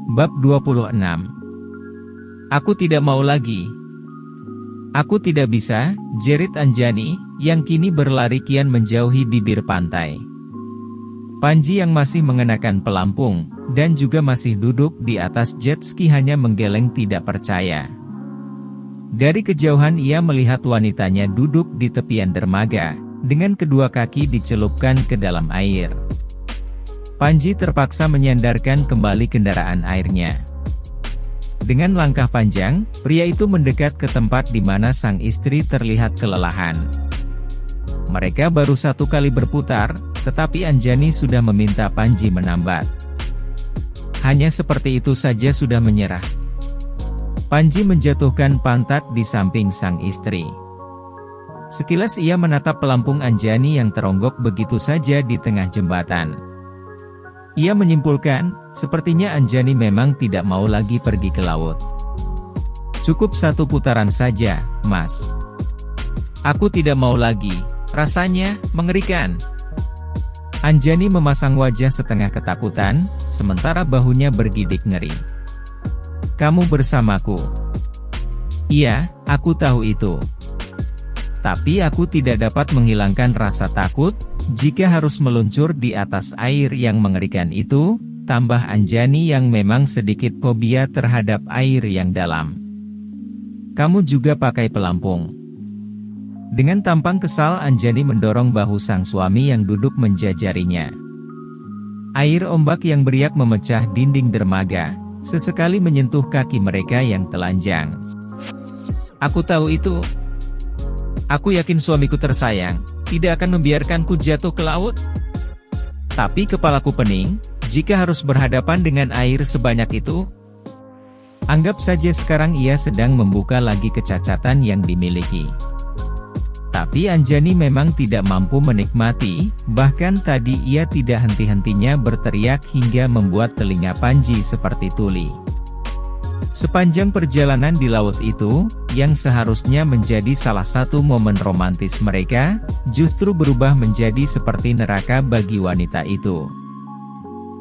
Bab 26. Aku tidak mau lagi. Aku tidak bisa, jerit Anjani, yang kini berlari kian menjauhi bibir pantai. Panji yang masih mengenakan pelampung, dan juga masih duduk di atas jet ski hanya menggeleng tidak percaya. Dari kejauhan ia melihat wanitanya duduk di tepian dermaga, dengan kedua kaki dicelupkan ke dalam air. Panji terpaksa menyandarkan kembali kendaraan airnya. Dengan langkah panjang, pria itu mendekat ke tempat di mana sang istri terlihat kelelahan. Mereka baru satu kali berputar, tetapi Anjani sudah meminta Panji menambat. Hanya seperti itu saja sudah menyerah. Panji menjatuhkan pantat di samping sang istri. Sekilas ia menatap pelampung Anjani yang teronggok begitu saja di tengah jembatan. Ia menyimpulkan, sepertinya Anjani memang tidak mau lagi pergi ke laut. Cukup satu putaran saja, Mas. Aku tidak mau lagi, rasanya mengerikan. Anjani memasang wajah setengah ketakutan, sementara bahunya bergidik ngeri. Kamu bersamaku. Iya, aku tahu itu. Tapi aku tidak dapat menghilangkan rasa takut, jika harus meluncur di atas air yang mengerikan itu, tambah Anjani yang memang sedikit fobia terhadap air yang dalam. Kamu juga pakai pelampung. Dengan tampang kesal Anjani mendorong bahu sang suami yang duduk menjajarinya. Air ombak yang beriak memecah dinding dermaga, sesekali menyentuh kaki mereka yang telanjang. Aku tahu itu. Aku yakin suamiku tersayang, tidak akan membiarkanku jatuh ke laut. Tapi kepalaku pening, jika harus berhadapan dengan air sebanyak itu. Anggap saja sekarang ia sedang membuka lagi kecacatan yang dimiliki. Tapi Anjani memang tidak mampu menikmati, bahkan tadi ia tidak henti-hentinya berteriak hingga membuat telinga Panji seperti tuli. Sepanjang perjalanan di laut itu, yang seharusnya menjadi salah satu momen romantis mereka, justru berubah menjadi seperti neraka bagi wanita itu.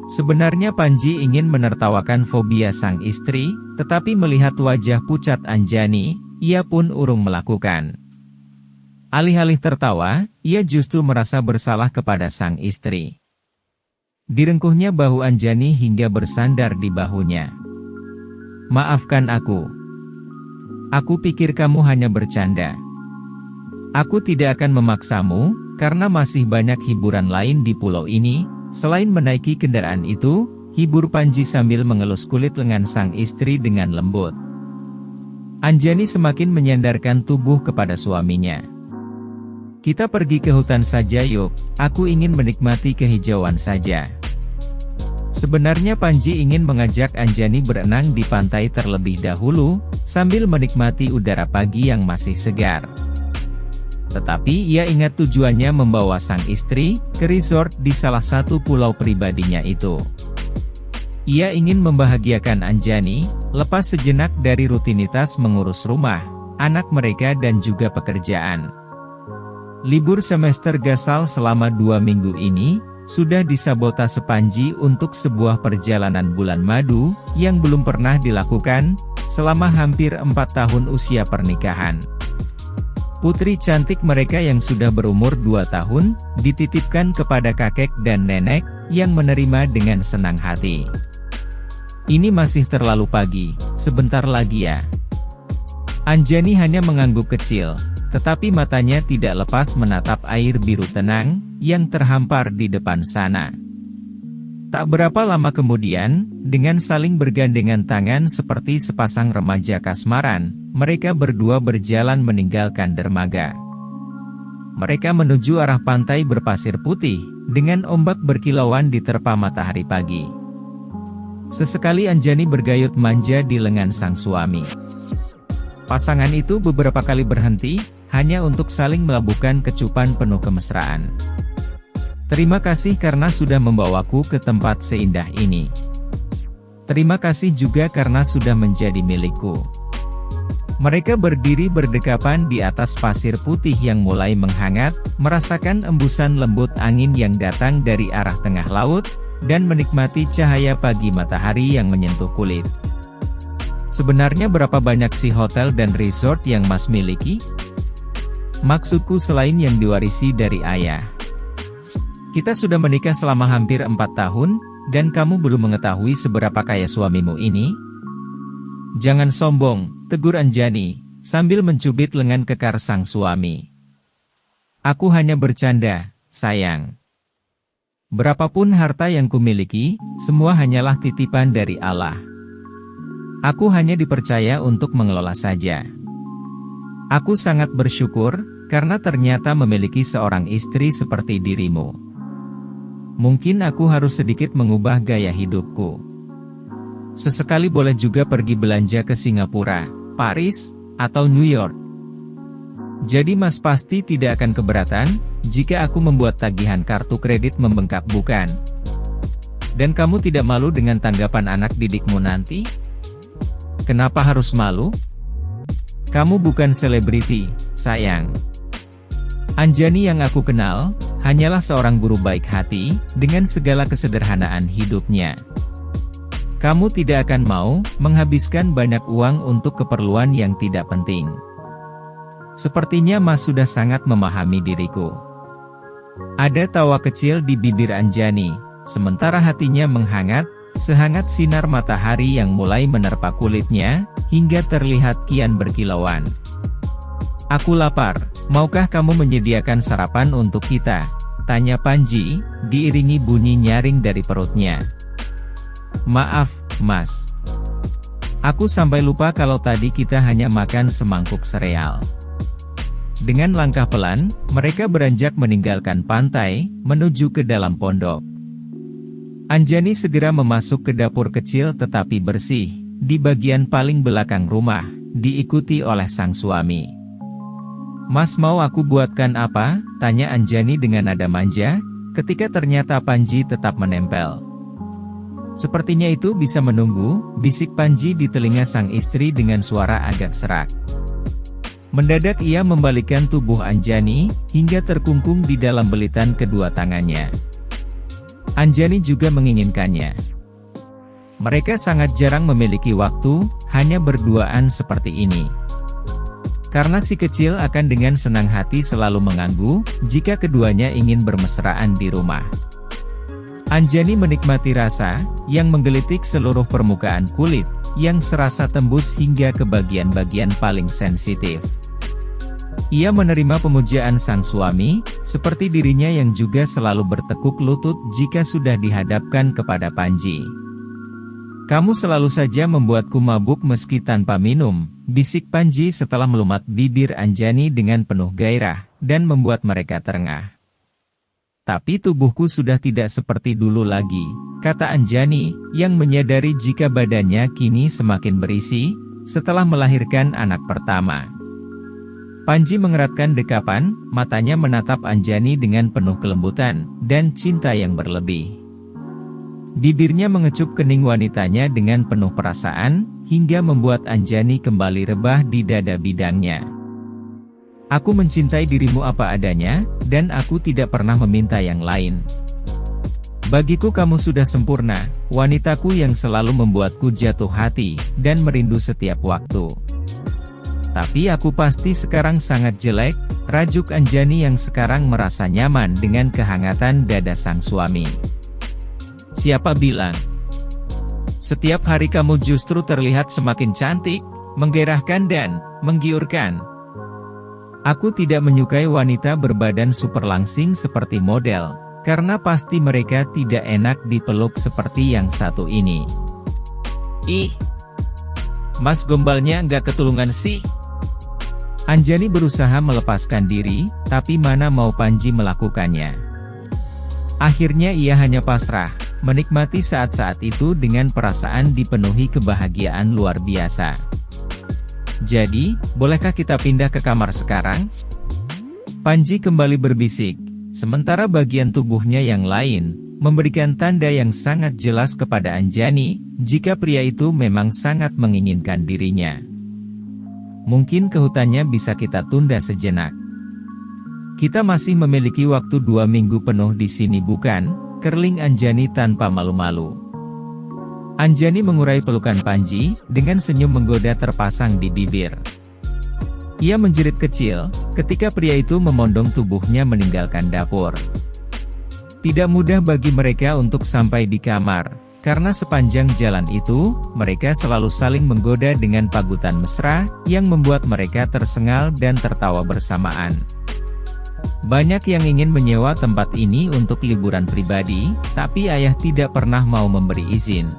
Sebenarnya Panji ingin menertawakan fobia sang istri, tetapi melihat wajah pucat Anjani, ia pun urung melakukan. Alih-alih tertawa, ia justru merasa bersalah kepada sang istri. Direngkuhnya bahu Anjani hingga bersandar di bahunya. Maafkan aku. Aku pikir kamu hanya bercanda. Aku tidak akan memaksamu, karena masih banyak hiburan lain di pulau ini. Selain menaiki kendaraan itu, hibur Panji sambil mengelus kulit lengan sang istri dengan lembut. Anjani semakin menyandarkan tubuh kepada suaminya. Kita pergi ke hutan saja yuk, aku ingin menikmati kehijauan saja. Sebenarnya Panji ingin mengajak Anjani berenang di pantai terlebih dahulu, sambil menikmati udara pagi yang masih segar. Tetapi ia ingat tujuannya membawa sang istri ke resort di salah satu pulau pribadinya itu. Ia ingin membahagiakan Anjani, lepas sejenak dari rutinitas mengurus rumah, anak mereka dan juga pekerjaan. Libur semester Gasal selama 2 minggu ini, sudah disabotase Panji untuk sebuah perjalanan bulan madu, yang belum pernah dilakukan, selama hampir 4 tahun usia pernikahan. Putri cantik mereka yang sudah berumur 2 tahun, dititipkan kepada kakek dan nenek, yang menerima dengan senang hati. Ini masih terlalu pagi, sebentar lagi ya. Anjani hanya mengangguk kecil, tetapi matanya tidak lepas menatap air biru tenang, yang terhampar di depan sana. Tak berapa lama kemudian, dengan saling bergandengan tangan seperti sepasang remaja kasmaran, mereka berdua berjalan meninggalkan dermaga. Mereka menuju arah pantai berpasir putih, dengan ombak berkilauan diterpa matahari pagi. Sesekali Anjani bergayut manja di lengan sang suami. Pasangan itu beberapa kali berhenti, hanya untuk saling melabuhkan kecupan penuh kemesraan. Terima kasih karena sudah membawaku ke tempat seindah ini. Terima kasih juga karena sudah menjadi milikku. Mereka berdiri berdekapan di atas pasir putih yang mulai menghangat, merasakan embusan lembut angin yang datang dari arah tengah laut, dan menikmati cahaya pagi matahari yang menyentuh kulit. Sebenarnya berapa banyak sih hotel dan resort yang Mas miliki? Maksudku selain yang diwarisi dari ayah. Kita sudah menikah selama hampir 4 tahun, dan kamu belum mengetahui seberapa kaya suamimu ini? Jangan sombong, tegur Anjani, sambil mencubit lengan kekar sang suami. Aku hanya bercanda, sayang. Berapapun harta yang kumiliki, semua hanyalah titipan dari Allah. Aku hanya dipercaya untuk mengelola saja. Aku sangat bersyukur, karena ternyata memiliki seorang istri seperti dirimu. Mungkin aku harus sedikit mengubah gaya hidupku. Sesekali boleh juga pergi belanja ke Singapura, Paris, atau New York. Jadi Mas pasti tidak akan keberatan, jika aku membuat tagihan kartu kredit membengkak, bukan? Dan kamu tidak malu dengan tanggapan anak didikmu nanti? Kenapa harus malu? Kamu bukan selebriti, sayang. Anjani yang aku kenal, hanyalah seorang guru baik hati, dengan segala kesederhanaan hidupnya. Kamu tidak akan mau menghabiskan banyak uang untuk keperluan yang tidak penting. Sepertinya Mas sudah sangat memahami diriku. Ada tawa kecil di bibir Anjani, sementara hatinya menghangat, sehangat sinar matahari yang mulai menerpa kulitnya, hingga terlihat kian berkilauan. Aku lapar, maukah kamu menyediakan sarapan untuk kita? Tanya Panji, diiringi bunyi nyaring dari perutnya. Maaf, Mas. Aku sampai lupa kalau tadi kita hanya makan semangkuk sereal. Dengan langkah pelan, mereka beranjak meninggalkan pantai, menuju ke dalam pondok. Anjani segera memasuk ke dapur kecil tetapi bersih, di bagian paling belakang rumah, diikuti oleh sang suami. Mas mau aku buatkan apa? Tanya Anjani dengan nada manja, ketika ternyata Panji tetap menempel. Sepertinya itu bisa menunggu, bisik Panji di telinga sang istri dengan suara agak serak. Mendadak ia membalikkan tubuh Anjani, hingga terkungkung di dalam belitan kedua tangannya. Anjani juga menginginkannya. Mereka sangat jarang memiliki waktu, hanya berduaan seperti ini. Karena si kecil akan dengan senang hati selalu mengganggu, jika keduanya ingin bermesraan di rumah. Anjani menikmati rasa, yang menggelitik seluruh permukaan kulit, yang serasa tembus hingga ke bagian-bagian paling sensitif. Ia menerima pemujaan sang suami, seperti dirinya yang juga selalu bertekuk lutut jika sudah dihadapkan kepada Panji. Kamu selalu saja membuatku mabuk meski tanpa minum, bisik Panji setelah melumat bibir Anjani dengan penuh gairah, dan membuat mereka terengah. Tapi tubuhku sudah tidak seperti dulu lagi, kata Anjani, yang menyadari jika badannya kini semakin berisi, setelah melahirkan anak pertama. Panji mengeratkan dekapan, matanya menatap Anjani dengan penuh kelembutan, dan cinta yang berlebih. Bibirnya mengecup kening wanitanya dengan penuh perasaan, hingga membuat Anjani kembali rebah di dada bidangnya. Aku mencintai dirimu apa adanya, dan aku tidak pernah meminta yang lain. Bagiku kamu sudah sempurna, wanitaku yang selalu membuatku jatuh hati, dan merindu setiap waktu. Tapi aku pasti sekarang sangat jelek, rajuk Anjani yang sekarang merasa nyaman dengan kehangatan dada sang suami. Siapa bilang? Setiap hari kamu justru terlihat semakin cantik, menggairahkan dan menggiurkan. Aku tidak menyukai wanita berbadan super langsing seperti model, karena pasti mereka tidak enak dipeluk seperti yang satu ini. Ih, Mas gombalnya nggak ketulungan sih. Anjani berusaha melepaskan diri, tapi mana mau Panji melakukannya. Akhirnya ia hanya pasrah, menikmati saat-saat itu dengan perasaan dipenuhi kebahagiaan luar biasa. Jadi, bolehkah kita pindah ke kamar sekarang? Panji kembali berbisik, sementara bagian tubuhnya yang lain, memberikan tanda yang sangat jelas kepada Anjani, jika pria itu memang sangat menginginkan dirinya. Mungkin ke hutannya bisa kita tunda sejenak. Kita masih memiliki waktu 2 minggu penuh di sini bukan? kerling Anjani tanpa malu-malu. Anjani mengurai pelukan Panji, dengan senyum menggoda terpasang di bibir. Ia menjerit kecil, ketika pria itu memondong tubuhnya meninggalkan dapur. Tidak mudah bagi mereka untuk sampai di kamar, karena sepanjang jalan itu, mereka selalu saling menggoda dengan pagutan mesra, yang membuat mereka tersengal dan tertawa bersamaan. Banyak yang ingin menyewa tempat ini untuk liburan pribadi, tapi ayah tidak pernah mau memberi izin.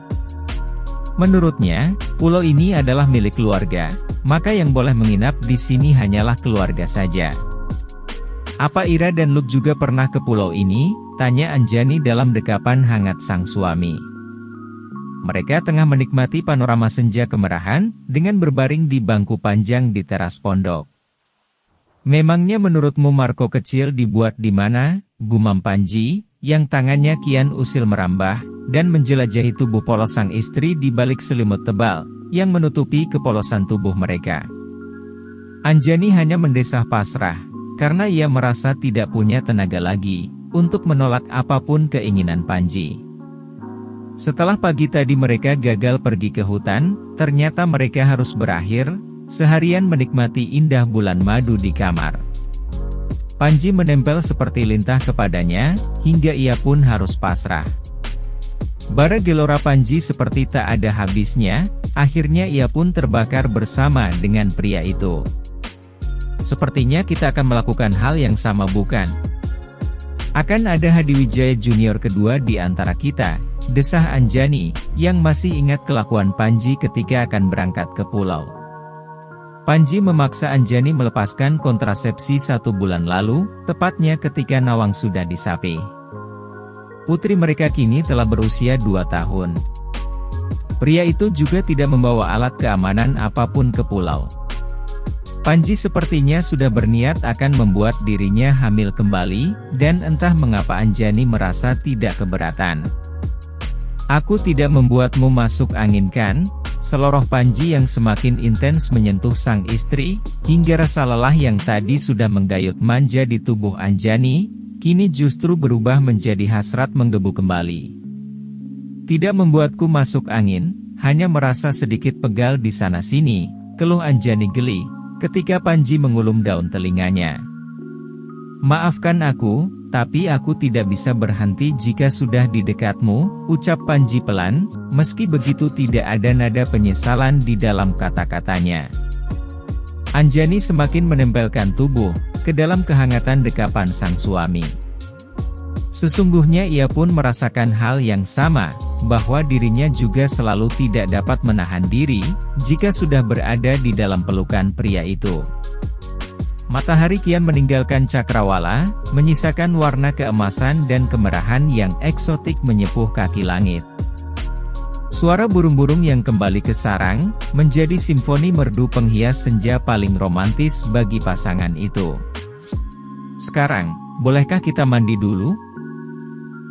Menurutnya, pulau ini adalah milik keluarga, maka yang boleh menginap di sini hanyalah keluarga saja. Apa Ira dan Luke juga pernah ke pulau ini? Tanya Anjani dalam dekapan hangat sang suami. Mereka tengah menikmati panorama senja kemerahan, dengan berbaring di bangku panjang di teras pondok. Memangnya menurutmu Marco kecil dibuat di mana? Gumam Panji, yang tangannya kian usil merambah, dan menjelajahi tubuh polos sang istri di balik selimut tebal, yang menutupi kepolosan tubuh mereka. Anjani hanya mendesah pasrah, karena ia merasa tidak punya tenaga lagi, untuk menolak apapun keinginan Panji. Setelah pagi tadi mereka gagal pergi ke hutan, ternyata mereka harus berakhir, seharian menikmati indah bulan madu di kamar. Panji menempel seperti lintah kepadanya, hingga ia pun harus pasrah. Bara gelora Panji seperti tak ada habisnya, akhirnya ia pun terbakar bersama dengan pria itu. Sepertinya kita akan melakukan hal yang sama bukan? Akan ada Hadiwijaya Junior kedua di antara kita, desah Anjani, yang masih ingat kelakuan Panji ketika akan berangkat ke pulau. Panji memaksa Anjani melepaskan kontrasepsi 1 bulan lalu, tepatnya ketika Nawang sudah disapi. Putri mereka kini telah berusia 2 tahun. Pria itu juga tidak membawa alat keamanan apapun ke pulau. Panji sepertinya sudah berniat akan membuat dirinya hamil kembali, dan entah mengapa Anjani merasa tidak keberatan. Aku tidak membuatmu masuk angin kan? Seloroh Panji yang semakin intens menyentuh sang istri, hingga rasa lelah yang tadi sudah menggayut manja di tubuh Anjani, kini justru berubah menjadi hasrat menggebu kembali. Tidak membuatku masuk angin, hanya merasa sedikit pegal di sana-sini, keluh Anjani geli, ketika Panji mengulum daun telinganya. Maafkan aku, tapi aku tidak bisa berhenti jika sudah di dekatmu, ucap Panji pelan, meski begitu tidak ada nada penyesalan di dalam kata-katanya. Anjani semakin menempelkan tubuh ke dalam kehangatan dekapan sang suami. Sesungguhnya ia pun merasakan hal yang sama, bahwa dirinya juga selalu tidak dapat menahan diri, jika sudah berada di dalam pelukan pria itu. Matahari kian meninggalkan cakrawala, menyisakan warna keemasan dan kemerahan yang eksotik menyepuh kaki langit. Suara burung-burung yang kembali ke sarang, menjadi simfoni merdu penghias senja paling romantis bagi pasangan itu. Sekarang, bolehkah kita mandi dulu?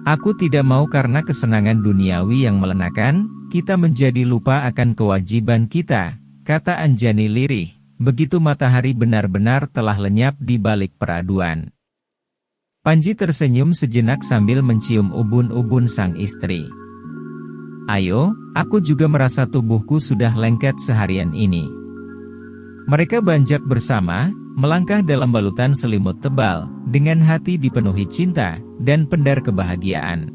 Aku tidak mau karena kesenangan duniawi yang melenakan, kita menjadi lupa akan kewajiban kita, kata Anjani lirih. Begitu matahari benar-benar telah lenyap di balik peraduan. Panji tersenyum sejenak sambil mencium ubun-ubun sang istri. Ayo, aku juga merasa tubuhku sudah lengket seharian ini. Mereka beranjak bersama, melangkah dalam balutan selimut tebal, dengan hati dipenuhi cinta, dan pendar kebahagiaan.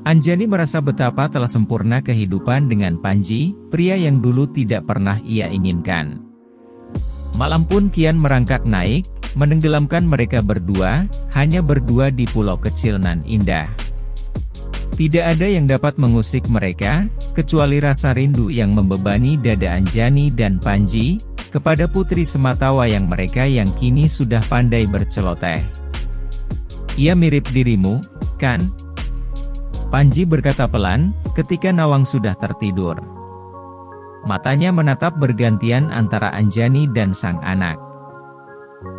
Anjani merasa betapa telah sempurna kehidupan dengan Panji, pria yang dulu tidak pernah ia inginkan. Malam pun kian merangkak naik, menenggelamkan mereka berdua, hanya berdua di pulau kecil nan indah. Tidak ada yang dapat mengusik mereka, kecuali rasa rindu yang membebani dada Anjani dan Panji, kepada putri sematawayang mereka yang kini sudah pandai berceloteh. Ia mirip dirimu, kan? Panji berkata pelan, ketika Nawang sudah tertidur. Matanya menatap bergantian antara Anjani dan sang anak.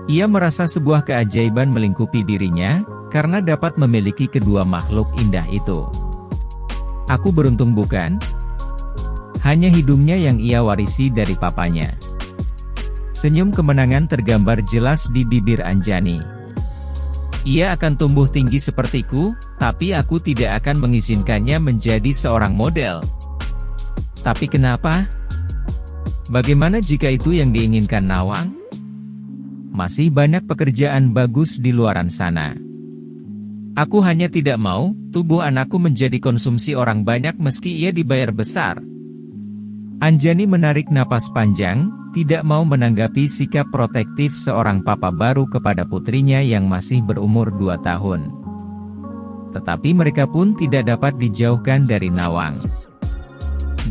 Ia merasa sebuah keajaiban melingkupi dirinya, karena dapat memiliki kedua makhluk indah itu. Aku beruntung bukan? Hanya hidungnya yang ia warisi dari papanya. Senyum kemenangan tergambar jelas di bibir Anjani. Ia akan tumbuh tinggi sepertiku, tapi aku tidak akan mengizinkannya menjadi seorang model. Tapi kenapa? Bagaimana jika itu yang diinginkan Nawang? Masih banyak pekerjaan bagus di luaran sana. Aku hanya tidak mau tubuh anakku menjadi konsumsi orang banyak meski ia dibayar besar. Anjani menarik napas panjang, tidak mau menanggapi sikap protektif seorang papa baru kepada putrinya yang masih berumur 2 tahun. Tetapi mereka pun tidak dapat dijauhkan dari Nawang.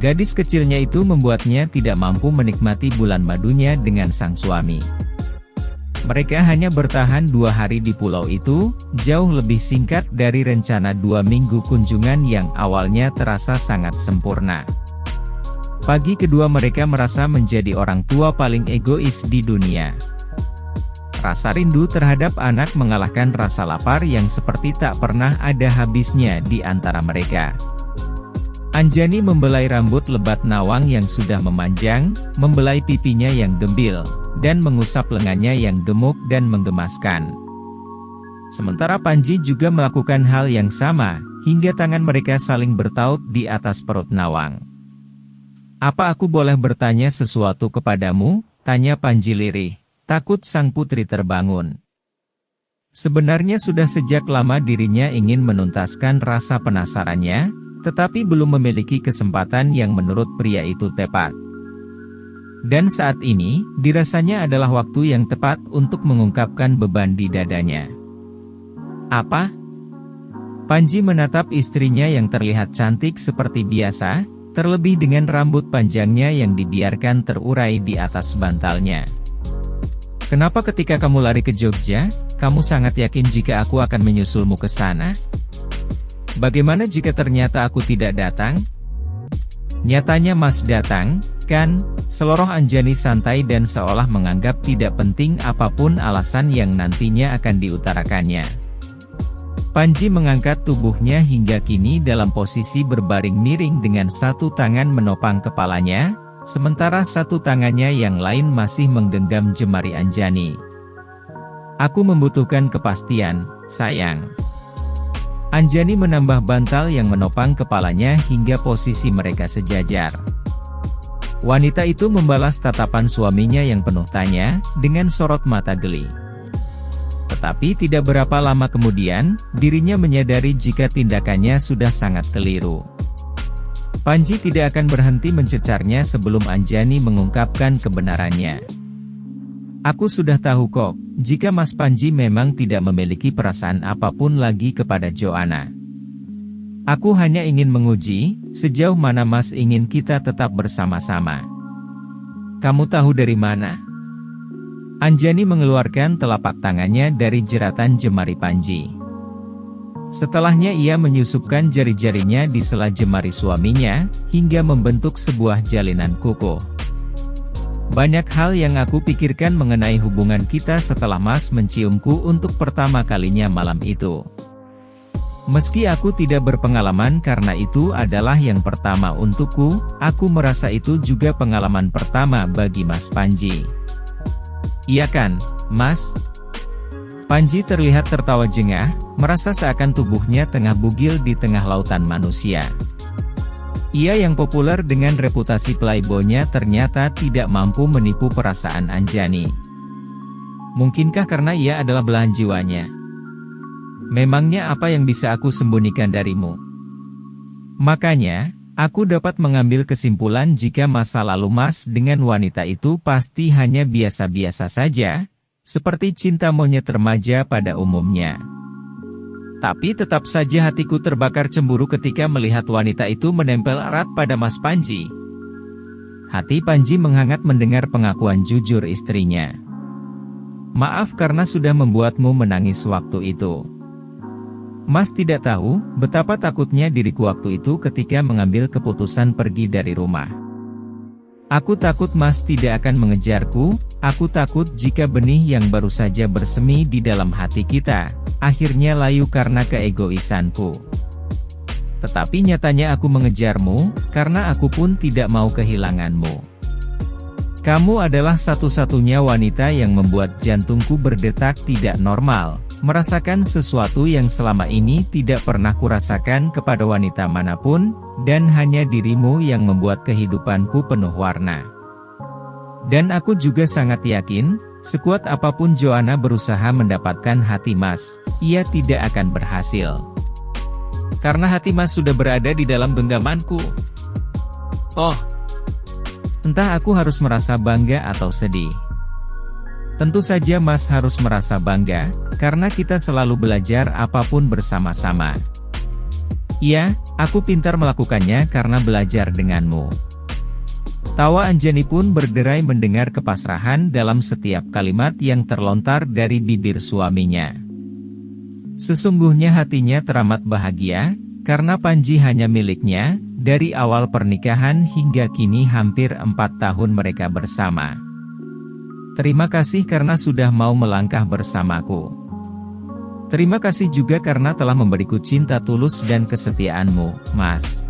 Gadis kecilnya itu membuatnya tidak mampu menikmati bulan madunya dengan sang suami. Mereka hanya bertahan 2 hari di pulau itu, jauh lebih singkat dari rencana 2 minggu kunjungan yang awalnya terasa sangat sempurna. Pagi kedua mereka merasa menjadi orang tua paling egois di dunia. Rasa rindu terhadap anak mengalahkan rasa lapar yang seperti tak pernah ada habisnya di antara mereka. Anjani membelai rambut lebat Nawang yang sudah memanjang, membelai pipinya yang gembil, dan mengusap lengannya yang gemuk dan menggemaskan. Sementara Panji juga melakukan hal yang sama, hingga tangan mereka saling bertaut di atas perut Nawang. "Apa aku boleh bertanya sesuatu kepadamu?" tanya Panji lirih, takut sang putri terbangun. Sebenarnya sudah sejak lama dirinya ingin menuntaskan rasa penasarannya, tetapi belum memiliki kesempatan yang menurut pria itu tepat. Dan saat ini, dirasanya adalah waktu yang tepat untuk mengungkapkan beban di dadanya. "Apa?" Panji menatap istrinya yang terlihat cantik seperti biasa, terlebih dengan rambut panjangnya yang dibiarkan terurai di atas bantalnya. "Kenapa ketika kamu lari ke Jogja, kamu sangat yakin jika aku akan menyusulmu ke sana? Bagaimana jika ternyata aku tidak datang?" "Nyatanya Mas datang, kan?" Seloroh Anjani santai dan seolah menganggap tidak penting apapun alasan yang nantinya akan diutarakannya. Panji mengangkat tubuhnya hingga kini dalam posisi berbaring miring dengan satu tangan menopang kepalanya, sementara satu tangannya yang lain masih menggenggam jemari Anjani. "Aku membutuhkan kepastian, sayang." Anjani menambah bantal yang menopang kepalanya hingga posisi mereka sejajar. Wanita itu membalas tatapan suaminya yang penuh tanya, dengan sorot mata geli. Tetapi tidak berapa lama kemudian, dirinya menyadari jika tindakannya sudah sangat keliru. Panji tidak akan berhenti mencecarnya sebelum Anjani mengungkapkan kebenarannya. "Aku sudah tahu kok, jika Mas Panji memang tidak memiliki perasaan apapun lagi kepada Joanna. Aku hanya ingin menguji, sejauh mana Mas ingin kita tetap bersama-sama." "Kamu tahu dari mana?" Anjani mengeluarkan telapak tangannya dari jeratan jemari Panji. Setelahnya ia menyusupkan jari-jarinya di sela jemari suaminya, hingga membentuk sebuah jalinan kukuh. "Banyak hal yang aku pikirkan mengenai hubungan kita setelah Mas menciumku untuk pertama kalinya malam itu. Meski aku tidak berpengalaman karena itu adalah yang pertama untukku, aku merasa itu juga pengalaman pertama bagi Mas Panji." "Iya kan, Mas?" Panji terlihat tertawa jengah, merasa seakan tubuhnya tengah bugil di tengah lautan manusia. Ia yang populer dengan reputasi playboy-nya ternyata tidak mampu menipu perasaan Anjani. Mungkinkah karena ia adalah belahan jiwanya? "Memangnya apa yang bisa aku sembunyikan darimu? Makanya, aku dapat mengambil kesimpulan jika masa lalu Mas dengan wanita itu pasti hanya biasa-biasa saja, seperti cinta monyet remaja pada umumnya. Tapi tetap saja hatiku terbakar cemburu ketika melihat wanita itu menempel erat pada Mas Panji." Hati Panji menghangat mendengar pengakuan jujur istrinya. "Maaf karena sudah membuatmu menangis waktu itu. Mas tidak tahu betapa takutnya diriku waktu itu ketika mengambil keputusan pergi dari rumah. Aku takut Mas tidak akan mengejarku, aku takut jika benih yang baru saja bersemi di dalam hati kita, akhirnya layu karena keegoisanku. Tetapi nyatanya aku mengejarmu, karena aku pun tidak mau kehilanganmu. Kamu adalah satu-satunya wanita yang membuat jantungku berdetak tidak normal, Merasakan sesuatu yang selama ini tidak pernah kurasakan kepada wanita manapun, dan hanya dirimu yang membuat kehidupanku penuh warna. Dan aku juga sangat yakin, sekuat apapun Joanna berusaha mendapatkan hati Mas, ia tidak akan berhasil. Karena hati Mas sudah berada di dalam genggamanku. Oh, entah aku harus merasa bangga atau sedih. Tentu saja Mas harus merasa bangga, karena kita selalu belajar apapun bersama-sama. Iya, aku pintar melakukannya karena belajar denganmu. Tawa Anjani pun berderai mendengar kepasrahan dalam setiap kalimat yang terlontar dari bibir suaminya. Sesungguhnya hatinya teramat bahagia, karena Panji hanya miliknya, dari awal pernikahan hingga kini hampir 4 tahun mereka bersama. Terima kasih karena sudah mau melangkah bersamaku. Terima kasih juga karena telah memberiku cinta tulus dan kesetiaanmu, Mas.